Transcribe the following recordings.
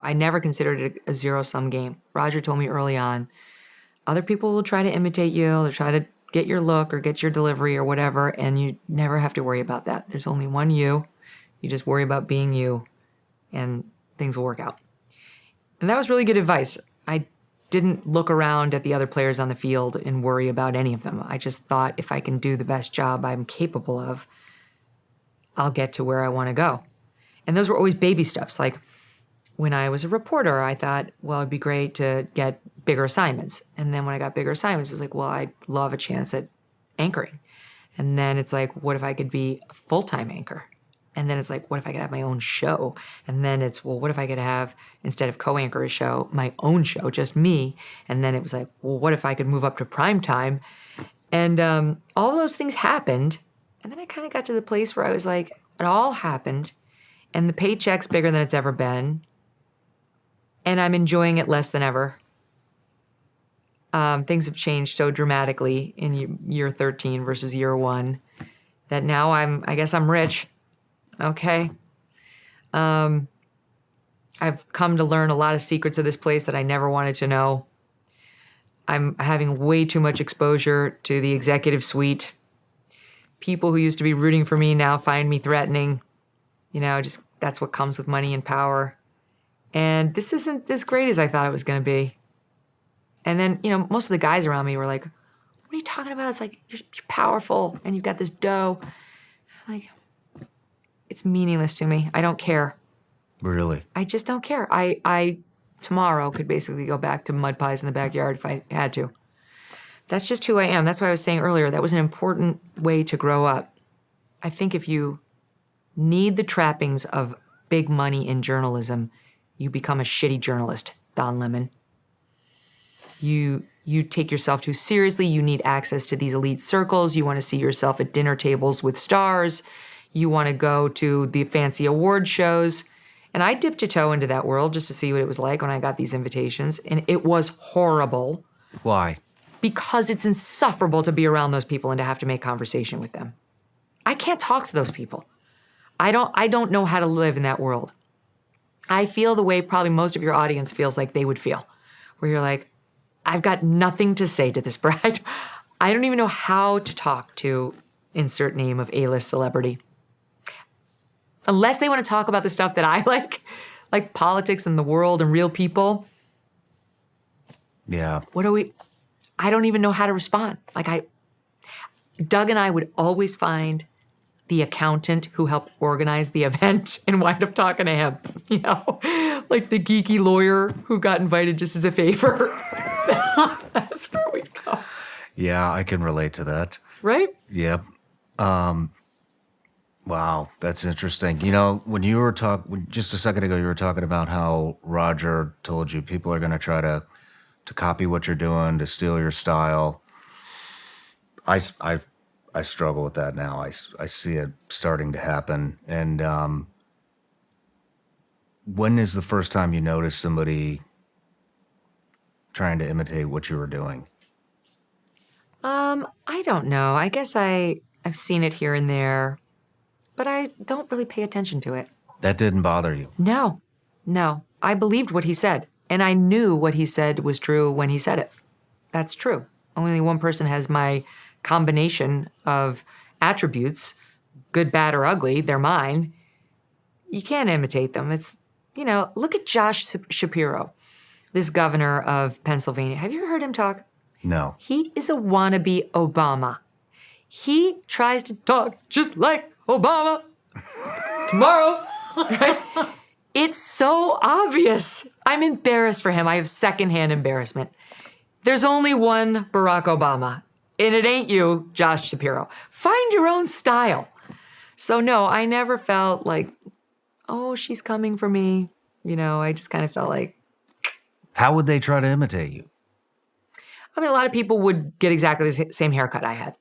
I never considered it a zero-sum game. Roger told me early on, other people will try to imitate you. They'll try to get your look or get your delivery or whatever, and you never have to worry about that. There's only one you. You just worry about being you, and things will work out. And that was really good advice. I didn't look around at the other players on the field and worry about any of them. I just thought if I can do the best job I'm capable of, I'll get to where I want to go. And those were always baby steps. Like when I was a reporter, I thought, well, it'd be great to get bigger assignments. And then when I got bigger assignments, it's like, well, I'd love a chance at anchoring. And then it's like, what if I could be a full-time anchor? And then it's like, what if I could have my own show? And then it's, well, what if I could have, instead of co-anchor a show, my own show, just me? And then it was like, well, what if I could move up to prime time? And all those things happened. And then I kind of got to the place where I was like, it all happened. And the paycheck's bigger than it's ever been. And I'm enjoying it less than ever. Things have changed so dramatically in year 13 versus year 1 that now I guess I'm rich. Okay. I've come to learn a lot of secrets of this place that I never wanted to know. I'm having way too much exposure to the executive suite. People who used to be rooting for me now find me threatening. You know, just that's what comes with money and power. And this isn't as great as I thought it was going to be. And then, you know, most of the guys around me were like, what are you talking about? It's like, you're powerful and you've got this dough. I'm like, it's meaningless to me. I don't care. Really? I just don't care. I tomorrow could basically go back to mud pies in the backyard if I had to. That's just who I am. That's why I was saying earlier, that was an important way to grow up. I think if you need the trappings of big money in journalism, you become a shitty journalist, Don Lemon. You take yourself too seriously. You need access to these elite circles. You want to see yourself at dinner tables with stars. You want to go to the fancy award shows. And I dipped a toe into that world just to see what it was like when I got these invitations. And it was horrible. Why? Because it's insufferable to be around those people and to have to make conversation with them. I can't talk to those people. I don't know how to live in that world. I feel the way probably most of your audience feels like they would feel, where you're like, I've got nothing to say to this bride. I don't even know how to talk to insert name of A-list celebrity. Unless they want to talk about the stuff that I like politics and the world and real people. Yeah. I don't even know how to respond. Doug and I would always find the accountant who helped organize the event and wind up talking to him, you know, like the geeky lawyer who got invited just as a favor. That's where we'd go. Yeah, I can relate to that. Right? Yep. Wow, that's interesting. You know, when you were just a second ago, you were talking about how Roger told you people are going to try to copy what you're doing, to steal your style. I struggle with that now. I see it starting to happen. And when is the first time you noticed somebody trying to imitate what you were doing? I don't know. I guess I've seen it here and there, but I don't really pay attention to it. That didn't bother you? No. I believed what he said, and I knew what he said was true when he said it. That's true. Only one person has my combination of attributes, good, bad, or ugly. They're mine. You can't imitate them. It's, you know, look at Josh Shapiro, this governor of Pennsylvania. Have you ever heard him talk? No. He is a wannabe Obama. He tries to talk just like Obama tomorrow, right? It's so obvious. I'm embarrassed for him. I have secondhand embarrassment. There's only one Barack Obama, and it ain't you, Josh Shapiro. Find your own style. So no, I never felt like, oh, she's coming for me. You know, I just kind of felt like. How would they try to imitate you? I mean, a lot of people would get exactly the same haircut I had,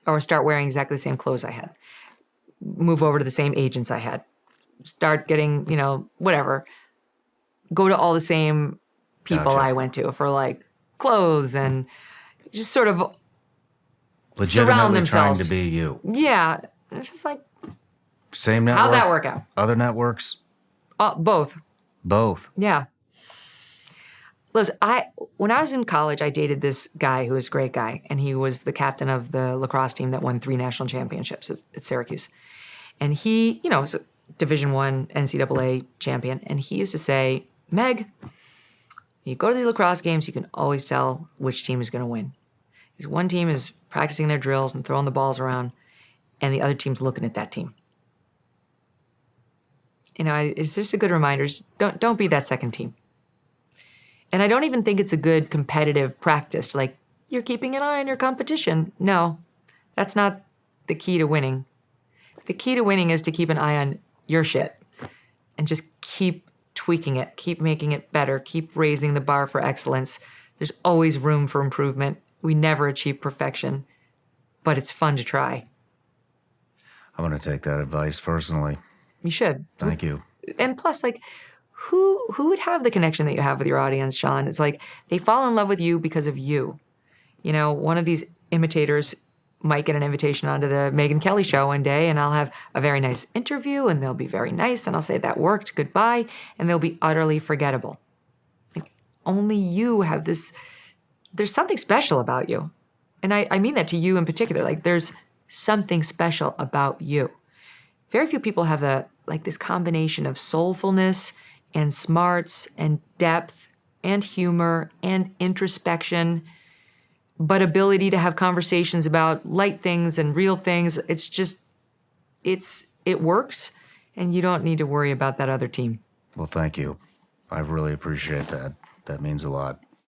or start wearing exactly the same clothes I had, move over to the same agents I had, start getting, you know, whatever, go to all the same people Gotcha. I went to for like clothes and just sort of Legitimately surround themselves. trying to be you. Yeah. It's just like, Same network? how'd that work out? Other networks? Both. Both. Yeah. Listen, when I was in college, I dated this guy who was a great guy, and he was the captain of the lacrosse team that won 3 national championships at Syracuse. And he, was a Division I NCAA champion, and he used to say, Meg, you go to these lacrosse games, you can always tell which team is going to win. Because one team is practicing their drills and throwing the balls around, and the other team's looking at that team. It's just a good reminder. Don't be that second team. And I don't even think it's a good competitive practice. Like, you're keeping an eye on your competition. No, that's not the key to winning. The key to winning is to keep an eye on your shit and just keep tweaking it, keep making it better, keep raising the bar for excellence. There's always room for improvement. We never achieve perfection, but it's fun to try. I'm going to take that advice personally. You should. Thank you. And plus, like, who would have the connection that you have with your audience, Shawn? It's like they fall in love with you because of you. One of these imitators might get an invitation onto the Megyn Kelly Show one day, and I'll have a very nice interview, and they'll be very nice, and I'll say, that worked, goodbye, and they'll be utterly forgettable. Like, only you have this, there's something special about you. And I mean that to you in particular. Like, there's something special about you. Very few people have this combination of soulfulness and smarts and depth and humor and introspection, but ability to have conversations about light things and real things. It's just, it works, and you don't need to worry about that other team. Well, thank you. I really appreciate that. That means a lot.